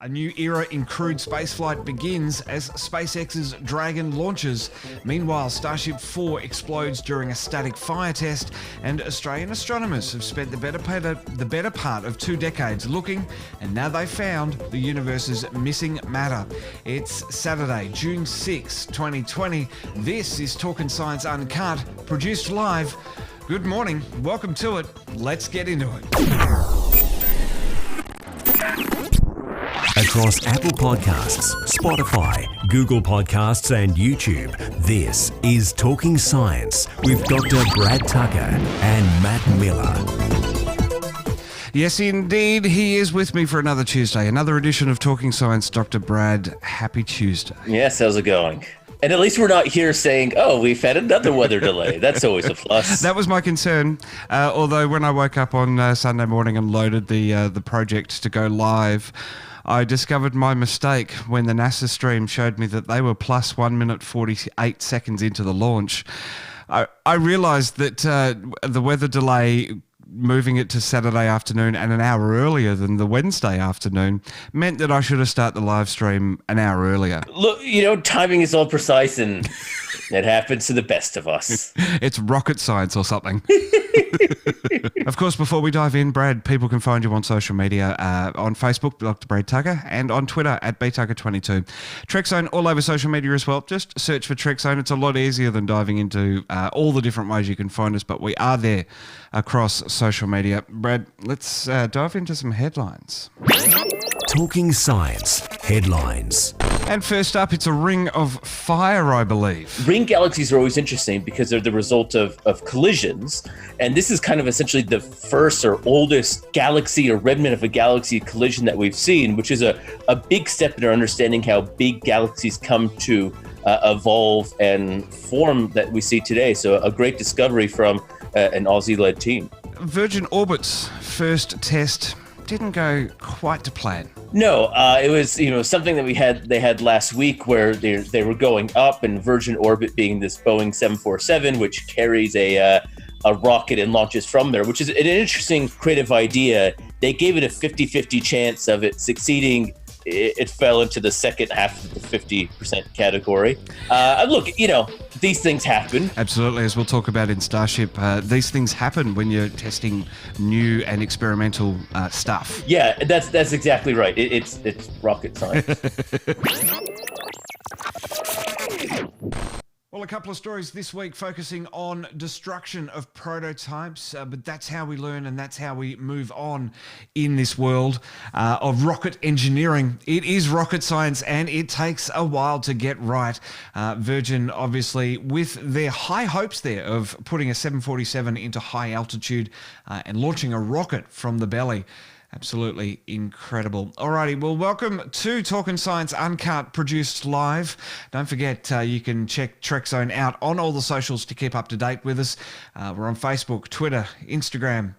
A new era in crewed spaceflight begins as SpaceX's Dragon launches. Meanwhile, Starship 4 explodes during a static fire test, and Australian astronomers have spent the better part of 2 decades looking, and now they found the universe's missing matter. It's Saturday, June 6, 2020. This is Talkin Science Uncut, produced live. Good morning, welcome to it. Let's get into it. Across Apple Podcasts, Spotify, Google Podcasts and YouTube, this is Talking Science with Dr. Brad Tucker and Matt Miller. Yes, indeed, he is with me for another Tuesday, another edition of Talking Science. Dr. Brad, happy Tuesday. Yes, how's it going? And at least we're not here saying, oh, we've had another weather delay. That's always a plus. That was my concern. Although when I woke up on Sunday morning and loaded the project to go live, I discovered my mistake when the NASA stream showed me that they were plus 1 minute 48 seconds into the launch. I realised that the weather delay, moving it to Saturday afternoon and an hour earlier than the Wednesday afternoon, meant that I should have started the live stream an hour earlier. Look, timing is all precise and it happens to the best of us. It's rocket science or something. Of course, before we dive in, Brad, people can find you on social media, on Facebook, Dr. Brad Tucker, and on Twitter at btucker22. Trekzone all over social media as well. Just search for Trekzone. It's a lot easier than diving into all the different ways you can find us, but we are there across social media. Brad, let's dive into some headlines. Talking Science headlines. And first up, it's a ring of fire, I believe. Ring galaxies are always interesting because they're the result of collisions. And this is kind of essentially the first or oldest galaxy or remnant of a galaxy collision that we've seen, which is a big step in our understanding how big galaxies come to evolve and form that we see today. So a great discovery from an Aussie-led team. Virgin Orbit's first test didn't go quite to plan. No, it was something that they had last week where they were going up, and Virgin Orbit being this Boeing 747, which carries a rocket and launches from there, which is an interesting creative idea. They gave it a 50-50 chance of it succeeding. It fell into the second half of the 50% category. Look, these things happen. Absolutely, as we'll talk about in Starship, these things happen when you're testing new and experimental stuff. Yeah, that's exactly right. It's rocket science. Well, a couple of stories this week focusing on destruction of prototypes, but that's how we learn and that's how we move on in this world of rocket engineering. It is rocket science and it takes a while to get right. Virgin, obviously, with their high hopes there of putting a 747 into high altitude and launching a rocket from the belly. Absolutely incredible. Alrighty, well, welcome to Talkin Science Uncut, produced live. Don't forget, you can check Trekzone out on all the socials to keep up to date with us. We're on Facebook, Twitter, Instagram,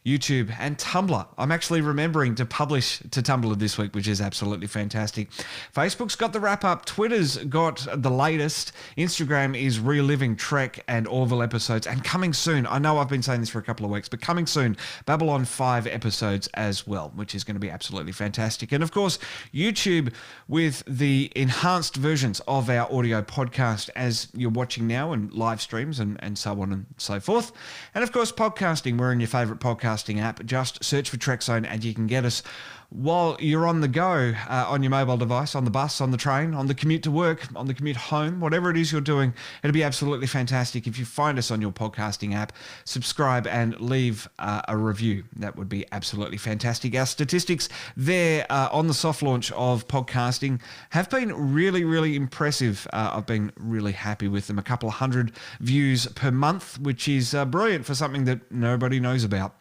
YouTube and Tumblr. I'm actually remembering to publish to Tumblr this week, which is absolutely fantastic. Facebook's got the wrap up. Twitter's got the latest. Instagram is reliving Trek and Orville episodes. And coming soon, I know I've been saying this for a couple of weeks, but coming soon, Babylon 5 episodes as well, which is going to be absolutely fantastic. And of course, YouTube with the enhanced versions of our audio podcast as you're watching now, and live streams and so on and so forth. And of course, podcasting. We're in your favorite podcasting app. Just search for Trekzone and you can get us while you're on the go, on your mobile device, on the bus, on the train, on the commute to work, on the commute home, whatever it is you're doing. It'll be absolutely fantastic if you find us on your podcasting app, subscribe and leave a review. That would be absolutely fantastic. Our statistics there on the soft launch of podcasting have been really, really impressive. I've been really happy with them. A couple of 100 views per month, which is brilliant for something that nobody knows about.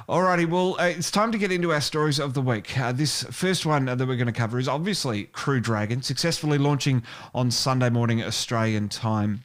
Alrighty, well, it's time to get into our stories of the week. This first one that we're going to cover is obviously Crew Dragon, successfully launching on Sunday morning Australian time.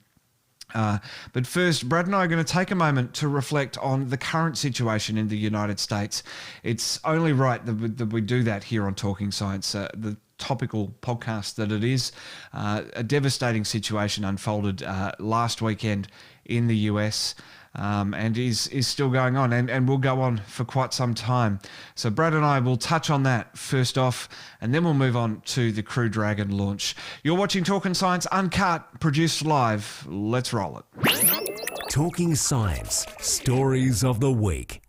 But first, Brad and I are going to take a moment to reflect on the current situation in the United States. It's only right that we do that here on Talking Science. The topical podcast that it is. A devastating situation unfolded last weekend in the US. and is still going on and will go on for quite some time. So Brad and I will touch on that first off, and then we'll move on to the Crew Dragon launch. You're watching Talkin Science Uncut, produced live. Let's roll it. Talking Science, Stories of the Week.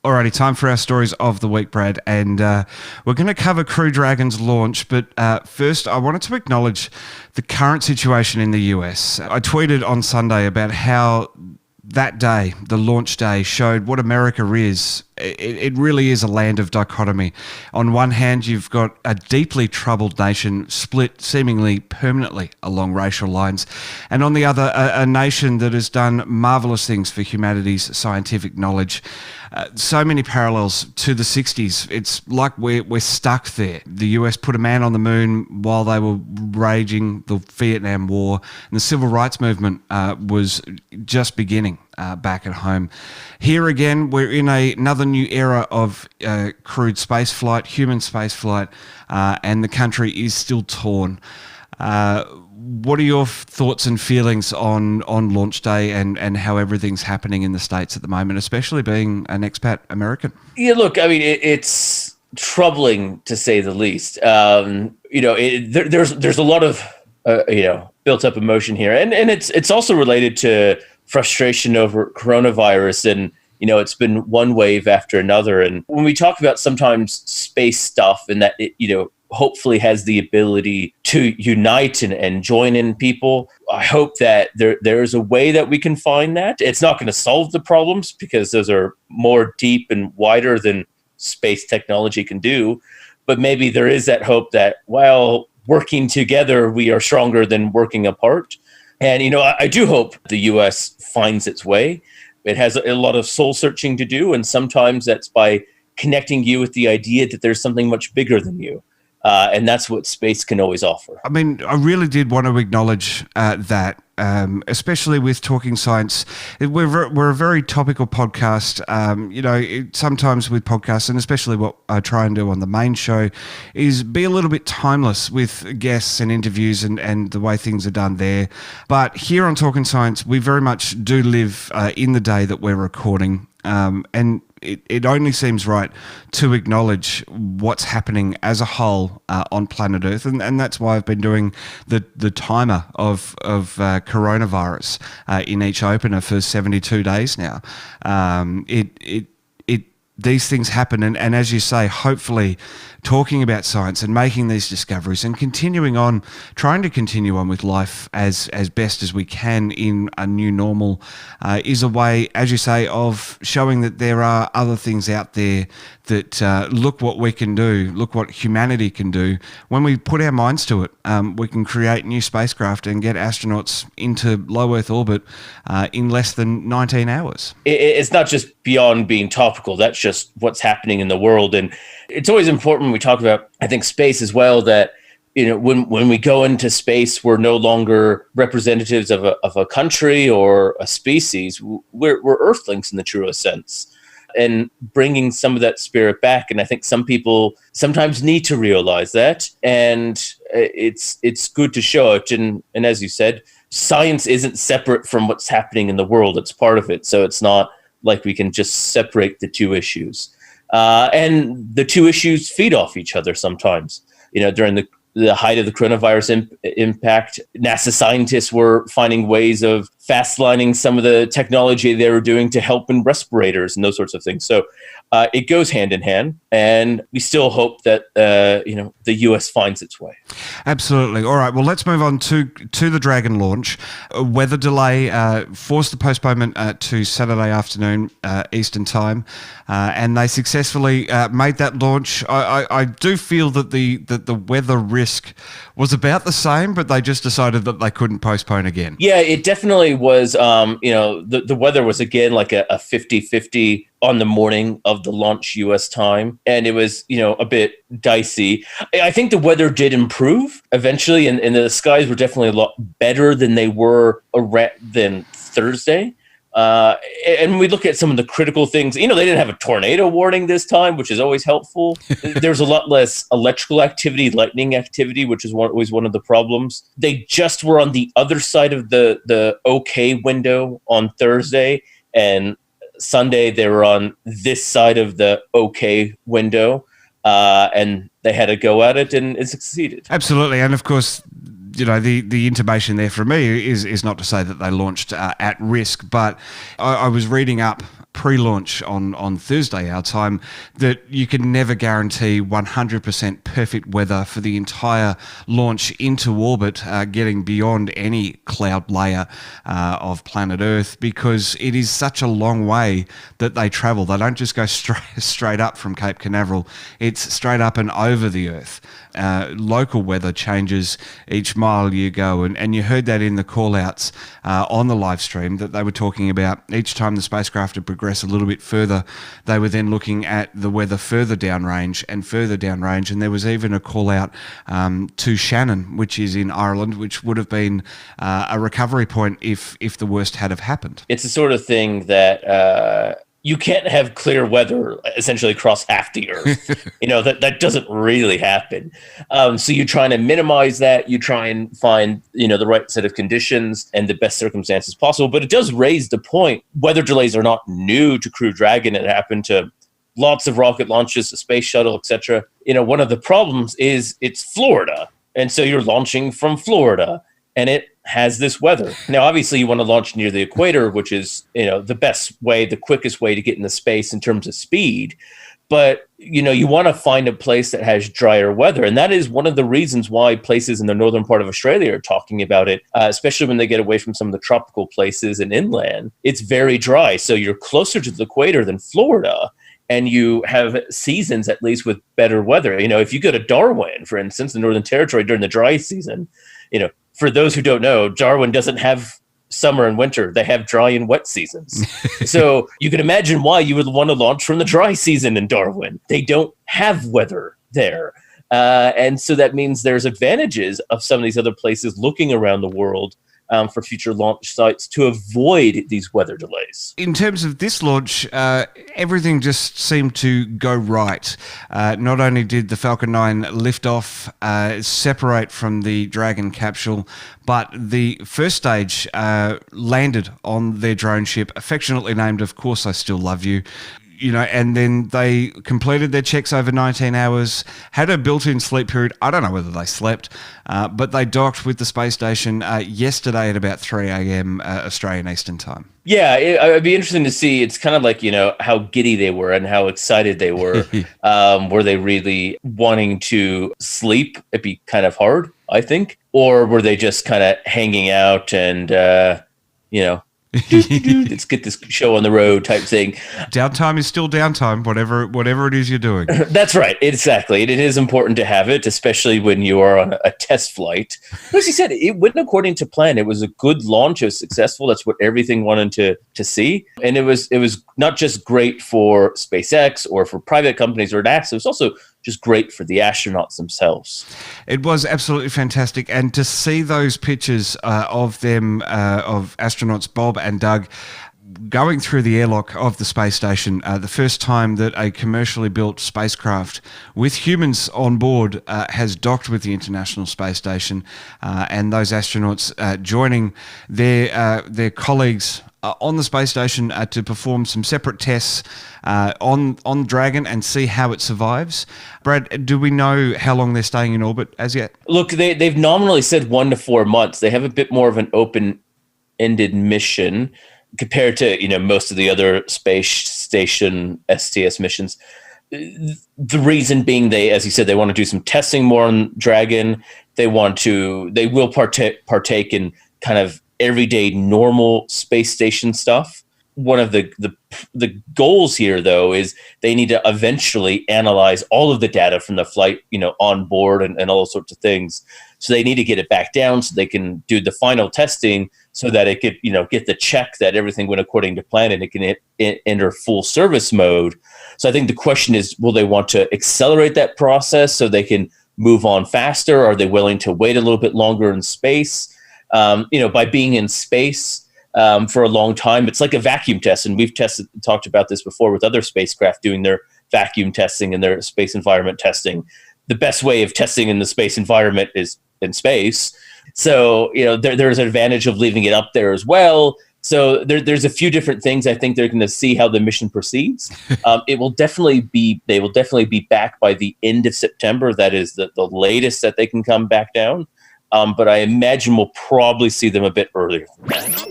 Alrighty, time for our stories of the week, Brad, and we're going to cover Crew Dragon's launch, but first I wanted to acknowledge the current situation in the US. I tweeted on Sunday about how that day, the launch day, showed what America is. It really is a land of dichotomy. On one hand, you've got a deeply troubled nation split seemingly permanently along racial lines, and on the other, a nation that has done marvelous things for humanity's scientific knowledge. So many parallels to the 60s. It's like we're stuck there. The US put a man on the moon while they were raging the Vietnam War, and the civil rights movement was just beginning back at home. Here again, we're in another new era of crewed spaceflight, human spaceflight, and the country is still torn. What are your thoughts and feelings on launch day and how everything's happening in the States at the moment, especially being an expat American? Yeah, look, I mean, it's troubling to say the least. There's a lot of built up emotion here, and it's also related to frustration over coronavirus, and it's been one wave after another. And when we talk about sometimes space stuff, and that it hopefully has the ability to unite and join in people, I hope that there is a way that we can find that. It's not going to solve the problems because those are more deep and wider than space technology can do, but maybe there is that hope that while working together, we are stronger than working apart. And, I do hope the US finds its way. It has a lot of soul searching to do, and sometimes that's by connecting you with the idea that there's something much bigger than you. And that's what space can always offer. I mean, I really did want to acknowledge that, especially with Talking Science. We're a very topical podcast. Sometimes with podcasts, and especially what I try and do on the main show, is be a little bit timeless with guests and interviews and the way things are done there. But here on Talking Science, we very much do live in the day that we're recording. And it only seems right to acknowledge what's happening as a whole on planet Earth, and that's why I've been doing the timer of coronavirus in each opener for 72 days now. These things happen, and as you say, hopefully talking about science and making these discoveries and trying to continue on with life as best as we can in a new normal is a way, as you say, of showing that there are other things out there that look what we can do, look what humanity can do. When we put our minds to it, we can create new spacecraft and get astronauts into low Earth orbit in less than 19 hours. It's not just beyond being topical. That's just what's happening in the world. And it's always important when we talk about, I think, space as well, that when we go into space, we're no longer representatives of a country or a species. We're Earthlings in the truest sense, and bringing some of that spirit back. And I think some people sometimes need to realize that, and it's good to show it. And as you said, science isn't separate from what's happening in the world. It's part of it. So it's not like we can just separate the two issues. And the two issues feed off each other sometimes. During the height of the coronavirus impact, NASA scientists were finding ways of fast-lining some of the technology they were doing to help in respirators and those sorts of things. So it goes hand in hand, and we still hope that the US finds its way. Absolutely. All right. Well, let's move on to the Dragon launch. A weather delay forced the postponement to Saturday afternoon Eastern time, and they successfully made that launch. I do feel that the weather risk was about the same, but they just decided that they couldn't postpone again. Yeah, it definitely was. The weather was again like a 50-50 on the morning of the launch US time, and it was a bit dicey. I think the weather did improve eventually, and the skies were definitely a lot better than they were than Thursday. And we look at some of the critical things. They didn't have a tornado warning this time, which is always helpful. There's a lot less electrical activity, lightning activity, which is always one of the problems. They just were on the other side of the okay window on Thursday. and Sunday they were on this side of the okay window, and they had a go at it, and it succeeded. Absolutely, and of course, you know, the intimation there for me is not to say that they launched at risk, but I was reading up pre-launch on Thursday, our time, that you can never guarantee 100% perfect weather for the entire launch into orbit, getting beyond any cloud layer of planet Earth, because it is such a long way that they travel. They don't just go straight up from Cape Canaveral. It's straight up and over the Earth. Local weather changes each mile you go, and you heard that in the call-outs on the live stream, that they were talking about each time the spacecraft had progressed a little bit further, they were then looking at the weather further downrange, and there was even a call-out to Shannon, which is in Ireland, which would have been a recovery point if the worst had have happened. It's the sort of thing that you can't have clear weather essentially across half the Earth. That doesn't really happen. So you're trying to minimize that. You try and find, the right set of conditions and the best circumstances possible. But it does raise the point, weather delays are not new to Crew Dragon. It happened to lots of rocket launches, the space shuttle, etc. One of the problems is it's Florida. And so you're launching from Florida, and it has this weather. Now, obviously, you want to launch near the equator, which is, the best way, the quickest way to get into space in terms of speed. But, you want to find a place that has drier weather. And that is one of the reasons why places in the northern part of Australia are talking about it, especially when they get away from some of the tropical places and inland. It's very dry. So you're closer to the equator than Florida, and you have seasons at least with better weather. If you go to Darwin, for instance, the Northern Territory during the dry season, for those who don't know, Darwin doesn't have summer and winter. They have dry and wet seasons. So you can imagine why you would want to launch from the dry season in Darwin. They don't have weather there. And so that means there's advantages of some of these other places looking around the world for future launch sites to avoid these weather delays. In terms of this launch, everything just seemed to go right. Not only did the Falcon 9 lift off, separate from the Dragon capsule, but the first stage landed on their drone ship, affectionately named, Of Course I Still Love You. And then they completed their checks over 19 hours, had a built-in sleep period. I don't know whether they slept, but they docked with the space station yesterday at about 3 a.m. Australian Eastern Time. Yeah, it'd be interesting to see. It's kind of like, how giddy they were and how excited they were. Were they really wanting to sleep? It'd be kind of hard, I think. Or were they just kind of hanging out and, let's get this show on the road type thing. Downtime is still downtime, whatever it is you're doing. That's right, exactly. It is important to have it, especially when you are on a test flight. As you said, it went according to plan. It was a good launch. It was successful. That's what everything wanted to see. And it was not just great for SpaceX or for private companies or NASA. It was also just great for the astronauts themselves. It was absolutely fantastic. And to see those pictures of them, of astronauts Bob and Doug, going through the airlock of the space station, the first time that a commercially built spacecraft with humans on board has docked with the International Space Station, and those astronauts joining their colleagues on the space station to perform some separate tests on Dragon and see how it survives. Brad, do we know how long they're staying in orbit as yet? Look, they've nominally said 1 to 4 months. They have a bit more of an open-ended mission compared to most of the other space station STS missions. The reason being, as you said, they want to do some testing more on Dragon. They will partake in kind of everyday normal space station stuff. One of the goals here, though, is they need to eventually analyze all of the data from the flight, on board and all sorts of things. So they need to get it back down so they can do the final testing so that it could, get the check that everything went according to plan and it can enter full service mode. So I think the question is, will they want to accelerate that process so they can move on faster? Are they willing to wait a little bit longer in space? By being in space for a long time, it's like a vacuum test. And we've talked about this before with other spacecraft doing their vacuum testing and their space environment testing. The best way of testing in the space environment is in space. So, there's an advantage of leaving it up there as well. So there's a few different things. I think they're going to see how the mission proceeds. They will definitely be back by the end of September. That is the latest that they can come back down. But I imagine we'll probably see them a bit earlier than that.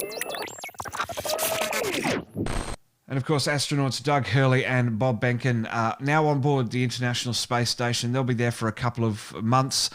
And of course, astronauts Doug Hurley and Bob Behnken are now on board the International Space Station. They'll be there for a couple of months,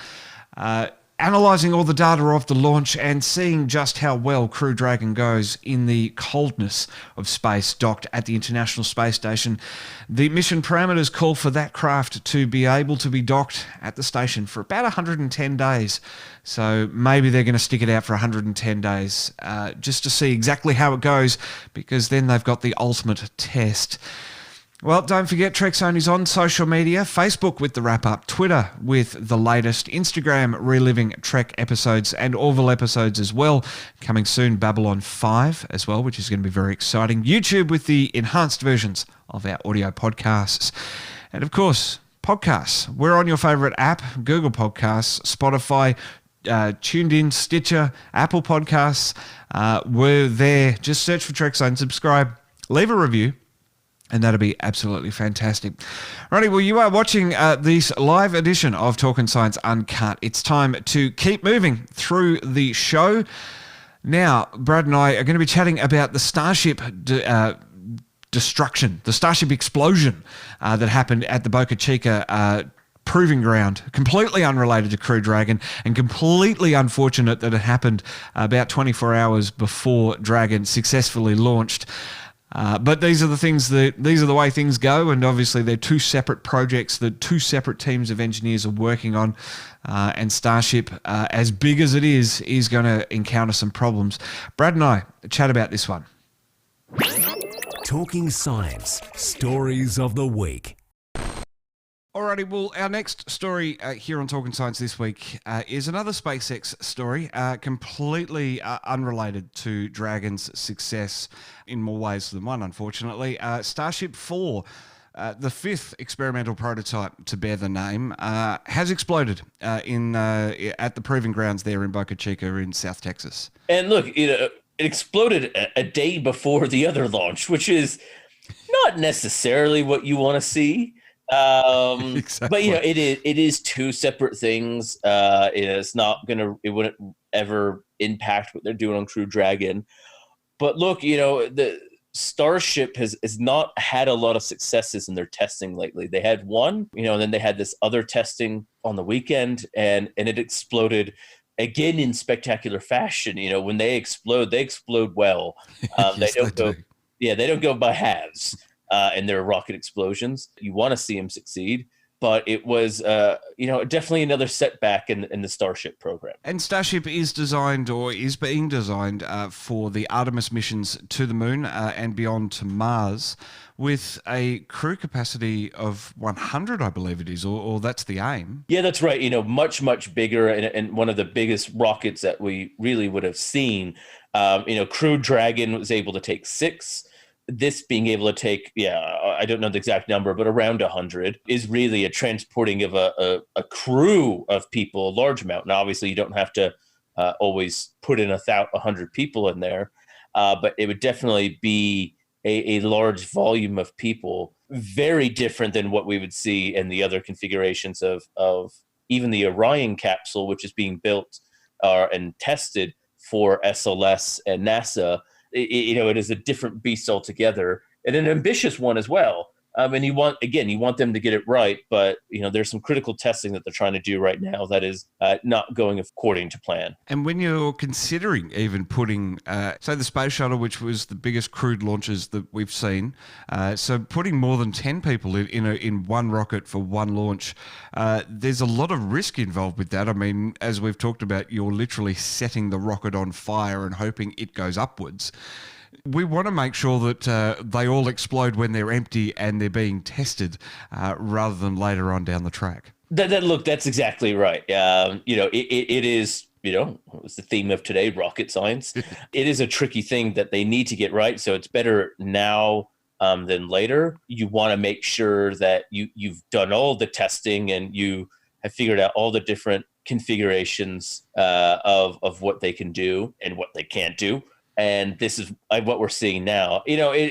analysing all the data of the launch and seeing just how well Crew Dragon goes in the coldness of space docked at the International Space Station. The mission parameters call for that craft to be able to be docked at the station for about 110 days. So maybe they're going to stick it out for 110 days just to see exactly how it goes, because then they've got the ultimate test. Well, don't forget, Trekzone is on social media, Facebook with the wrap-up, Twitter with the latest, Instagram reliving Trek episodes and Orville episodes as well. Coming soon, Babylon 5 as well, which is going to be very exciting. YouTube with the enhanced versions of our audio podcasts. And of course, podcasts. We're on your favourite app, Google Podcasts, Spotify, Tuned In, Stitcher, Apple Podcasts. We're there. Just search for Trekzone, subscribe, leave a review, and that'll be absolutely fantastic. Righty, well, you are watching this live edition of Talkin Science Uncut. It's time to keep moving through the show. Now, Brad and I are going to be chatting about the Starship Destruction, the Starship explosion that happened at the Boca Chica proving ground, completely unrelated to Crew Dragon and completely unfortunate that it happened about 24 hours before Dragon successfully launched. But these are the way things go, and obviously they're two separate projects that two separate teams of engineers are working on, and Starship, as big as it is going to encounter some problems. Brad and I chat about this one. Talking Science, Stories of the Week. Alrighty, well, our next story here on Talkin Science this week is another SpaceX story, completely unrelated to Dragon's success in more ways than one, unfortunately. Starship 4, the fifth experimental prototype to bear the name, has exploded at the proving grounds there in Boca Chica in South Texas. And look, it exploded a day before the other launch, which is not necessarily what you want to see. Exactly. But it is two separate things. It wouldn't ever impact what they're doing on Crew Dragon. But look, the Starship has not had a lot of successes in their testing lately. They had one, and then they had this other testing on the weekend, and it exploded again in spectacular fashion. When they explode well. Yes, they don't go by halves. And their rocket explosions. You want to see them succeed, but it was, definitely another setback in the Starship program. And Starship is being designed for the Artemis missions to the moon and beyond to Mars, with a crew capacity of 100, I believe it is, or that's the aim. Yeah, that's right. Much, much bigger, and one of the biggest rockets that we really would have seen. Crew Dragon was able to take 6. This being able to take, I don't know the exact number, but around 100 is really a transporting of a crew of people, a large amount. Now, obviously, you don't have to always put in 100 people in there, but it would definitely be a large volume of people, very different than what we would see in the other configurations of even the Orion capsule, which is being built and tested for SLS and NASA. It is a different beast altogether, and an ambitious one as well. And you want them to get it right, but there's some critical testing that they're trying to do right now that is not going according to plan. And when you're considering even putting, say, the space shuttle, which was the biggest crewed launches that we've seen, so putting more than 10 people in one rocket for one launch, there's a lot of risk involved with that. I mean, as we've talked about, you're literally setting the rocket on fire and hoping it goes upwards. We want to make sure that they all explode when they're empty and they're being tested rather than later on down the track. That's exactly right. It is, it's the theme of today, rocket science. It is a tricky thing that they need to get right. So it's better now than later. You want to make sure that you've done all the testing and you have figured out all the different configurations of what they can do and what they can't do. And this is what we're seeing now.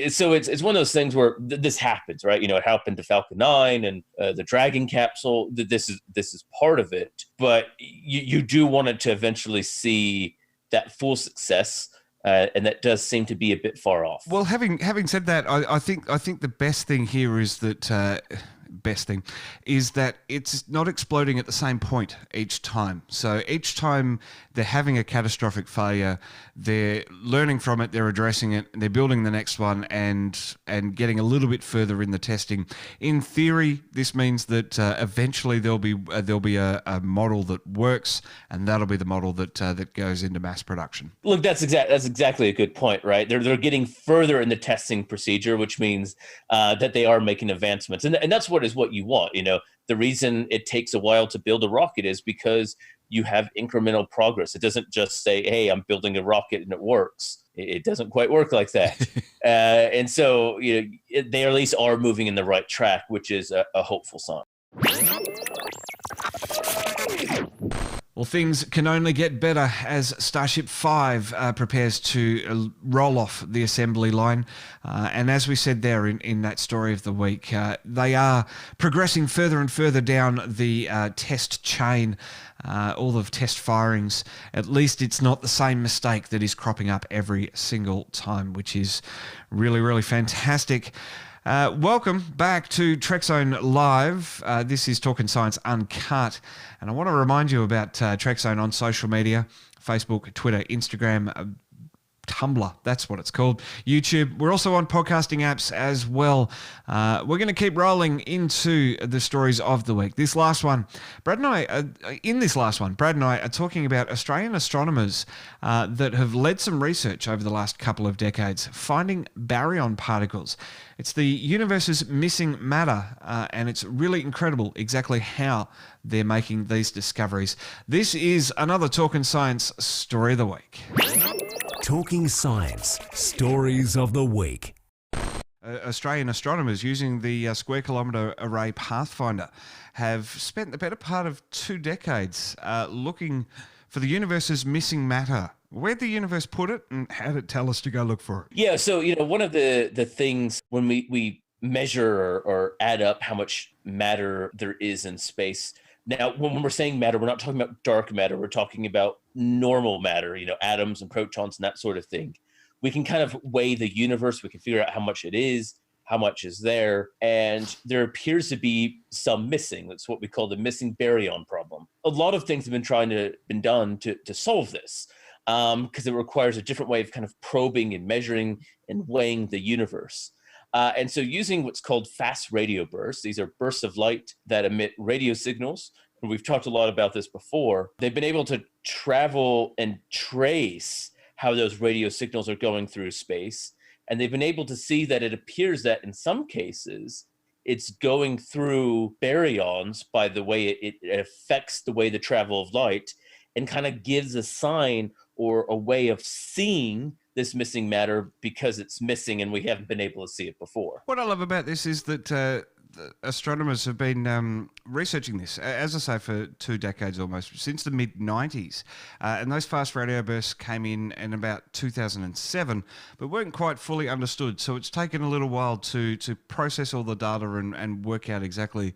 So it's one of those things where this happens, right? It happened to Falcon 9 and the Dragon capsule. This is part of it, but you do want it to eventually see that full success, and that does seem to be a bit far off. Well, having said that, I think the best thing here is that it's not exploding at the same point each time. So each time they're having a catastrophic failure, they're learning from it, they're addressing it, they're building the next one, and getting a little bit further in the testing. In theory, this means that eventually there'll be a model that works, and that'll be the model that goes into mass production. Look, that's exactly a good point, right? They're getting further in the testing procedure, which means that they are making advancements, and that's what you want. The reason it takes a while to build a rocket is because you have incremental progress. It doesn't just say, hey, I'm building a rocket and it works. It doesn't quite work like that. And so they at least are moving in the right track, which is a hopeful sign. Well, things can only get better as Starship 5 prepares to roll off the assembly line. And as we said there in that story of the week, they are progressing further and further down the test chain, all of test firings. At least it's not the same mistake that is cropping up every single time, which is really, really fantastic. Welcome back to Trekzone Live. This is Talkin Science Uncut, and I want to remind you about Trekzone on social media: Facebook, Twitter, Instagram, Tumblr, that's what it's called, YouTube. We're also on podcasting apps as well. We're going to keep rolling into the stories of the week. Brad and I are talking about Australian astronomers that have led some research over the last couple of decades, finding baryon particles. It's the universe's missing matter, and it's really incredible exactly how they're making these discoveries. This is another Talkin Science Story of the Week. Talking Science Stories of the Week. Australian astronomers using the Square Kilometre Array Pathfinder have spent the better part of 2 decades looking for the universe's missing matter. Where'd the universe put it, and how did it tell us to go look for it? Yeah, so one of the things when we measure or add up how much matter there is in space. Now, when we're saying matter, we're not talking about dark matter. We're talking about normal matter, atoms and protons and that sort of thing. We can kind of weigh the universe. We can figure out how much it is, how much is there. And there appears to be some missing. That's what we call the missing baryon problem. A lot of things have been done to solve this, because it requires a different way of kind of probing and measuring and weighing the universe. And so using what's called fast radio bursts, these are bursts of light that emit radio signals. And we've talked a lot about this before. They've been able to travel and trace how those radio signals are going through space. And they've been able to see that it appears that in some cases, it's going through baryons by the way it affects the way the travel of light, and kind of gives a sign or a way of seeing this missing matter because it's missing and we haven't been able to see it before. What I love about this is that the astronomers have been researching this, as I say, for 2 decades almost, since the mid-90s. And those fast radio bursts came in about 2007, but weren't quite fully understood. So it's taken a little while to process all the data and work out exactly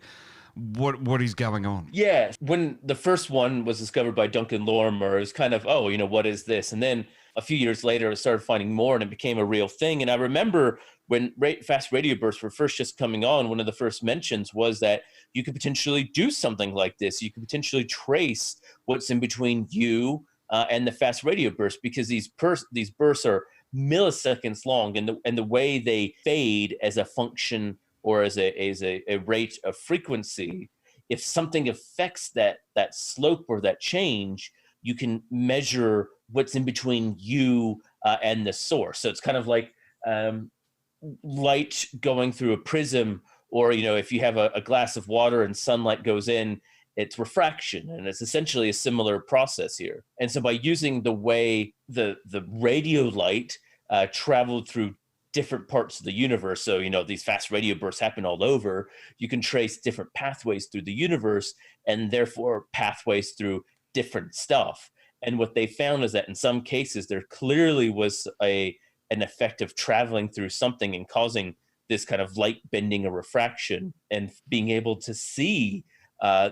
what is going on. Yeah, when the first one was discovered by Duncan Lorimer, it was kind of, what is this? And then a few years later, I started finding more and it became a real thing. And I remember when fast radio bursts were first just coming on, one of the first mentions was that you could potentially do something like this. You could potentially trace what's in between you and the fast radio burst, because these bursts are milliseconds long, and the way they fade as a function or as a rate of frequency, if something affects that slope or that change, you can measure what's in between you and the source. So it's kind of like light going through a prism, or if you have a glass of water and sunlight goes in, it's refraction, and it's essentially a similar process here. And so by using the way the radio light traveled through different parts of the universe, so these fast radio bursts happen all over, you can trace different pathways through the universe, and therefore pathways through different stuff. And what they found is that in some cases, there clearly was an effect of traveling through something and causing this kind of light bending or refraction and being able to see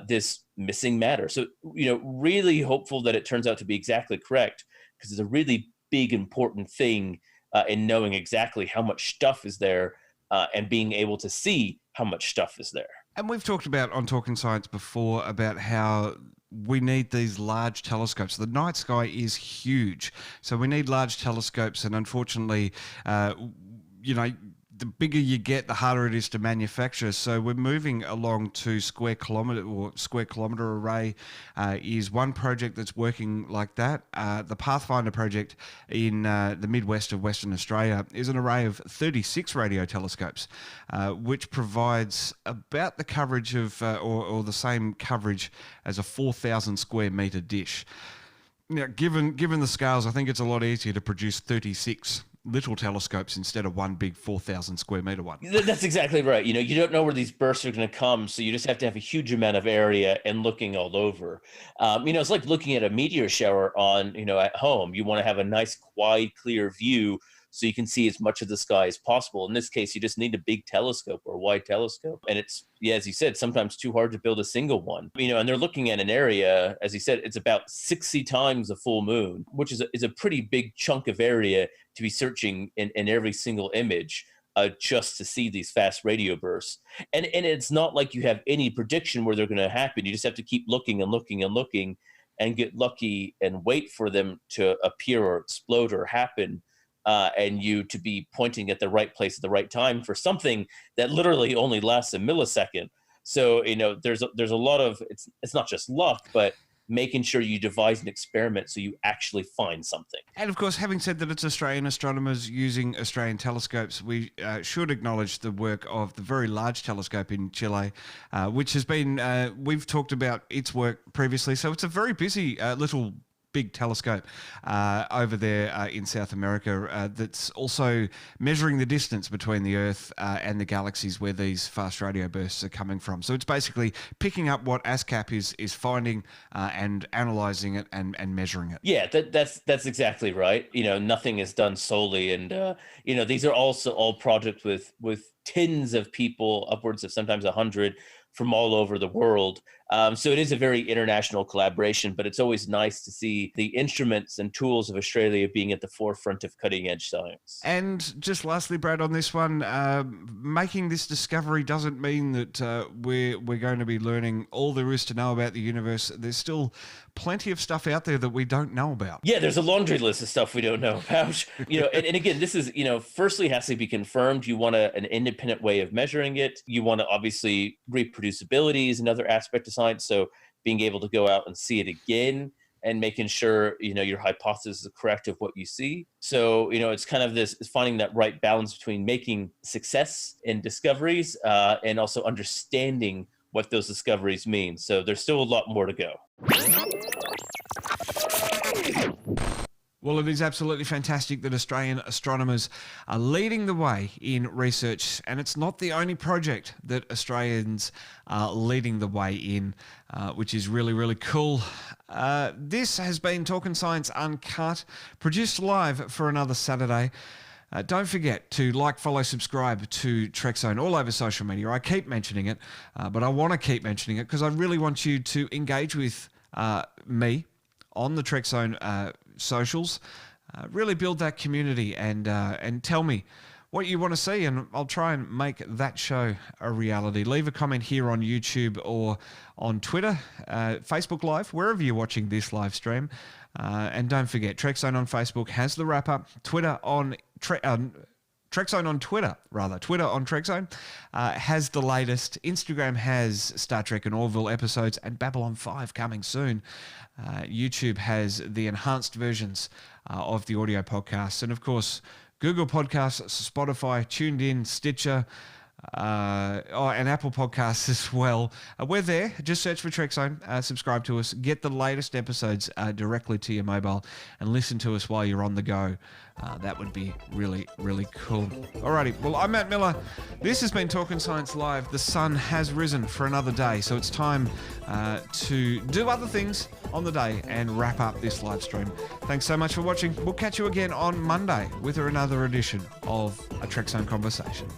this missing matter. So, really hopeful that it turns out to be exactly correct, because it's a really big, important thing in knowing exactly how much stuff is there and being able to see how much stuff is there. And we've talked about on Talkin Science before about how we need these large telescopes. The night sky is huge, so we need large telescopes. And unfortunately, the bigger you get, the harder it is to manufacture. So we're moving along to square kilometer array is one project that's working like that. The Pathfinder project in the Midwest of Western Australia is an array of 36 radio telescopes, which provides about the coverage of, or the same coverage as a 4,000 square meter dish. Now, given the scales, I think it's a lot easier to produce 36 little telescopes instead of one big 4,000 square meter one. That's exactly right. You don't know where these bursts are going to come, so you just have to have a huge amount of area and looking all over. It's like looking at a meteor shower on, at home. You want to have a nice, wide, clear view so you can see as much of the sky as possible. In this case, you just need a big telescope or a wide telescope. And it's, as you said, sometimes too hard to build a single one. And they're looking at an area, as you said, it's about 60 times the full moon, which is a pretty big chunk of area to be searching in every single image just to see these fast radio bursts. And it's not like you have any prediction where they're going to happen. You just have to keep looking and looking and looking and get lucky and wait for them to appear or explode or happen. And you to be pointing at the right place at the right time for something that literally only lasts a millisecond. So, there's a lot of, it's not just luck, but making sure you devise an experiment so you actually find something. And of course, having said that it's Australian astronomers using Australian telescopes, we should acknowledge the work of the Very Large Telescope in Chile, which has been, we've talked about its work previously. So it's a very busy little big telescope over there in South America that's also measuring the distance between the Earth and the galaxies where these fast radio bursts are coming from. So it's basically picking up what ASCAP is finding and analysing it and measuring it. Yeah, that's exactly right. Nothing is done solely, and these are also all projects with tens of people, upwards of sometimes 100 from all over the world. So it is a very international collaboration, but it's always nice to see the instruments and tools of Australia being at the forefront of cutting edge science. And just lastly, Brad, on this one, making this discovery doesn't mean that we're going to be learning all there is to know about the universe. There's still plenty of stuff out there that we don't know about. Yeah, there's a laundry list of stuff we don't know about. And again, this is, firstly has to be confirmed. You want an independent way of measuring it. You want to obviously reproducibility is another aspect of science. So being able to go out and see it again and making sure, your hypothesis is correct of what you see. So, it's kind of this finding that right balance between making success in discoveries and also understanding what those discoveries mean. So there's still a lot more to go. Well, it is absolutely fantastic that Australian astronomers are leading the way in research, and it's not the only project that Australians are leading the way in, which is really, really cool. This has been Talkin Science Uncut, produced live for another Saturday. Don't forget to like, follow, subscribe to Trekzone all over social media. I keep mentioning it, but I want to keep mentioning it because I really want you to engage with me on the Trekzone socials, really build that community and tell me what you want to see, and I'll try and make that show a reality. Leave a comment here on YouTube or on Twitter, Facebook Live, wherever you're watching this live stream. And don't forget, Trekzone on Facebook has the wrap-up, Twitter on Trekzone on Twitter, Twitter on Trekzone has the latest. Instagram has Star Trek and Orville episodes and Babylon 5 coming soon. YouTube has the enhanced versions of the audio podcasts. And of course, Google Podcasts, Spotify, Tuned In, Stitcher, and Apple Podcasts as well. We're there. Just search for Trekzone, subscribe to us, get the latest episodes directly to your mobile, and listen to us while you're on the go. That would be really, really cool. Alrighty, well, I'm Matt Miller. This has been Talkin Science Live. The sun has risen for another day, so it's time to do other things on the day and wrap up this live stream. Thanks so much for watching. We'll catch you again on Monday with another edition of a Trekzone Conversation.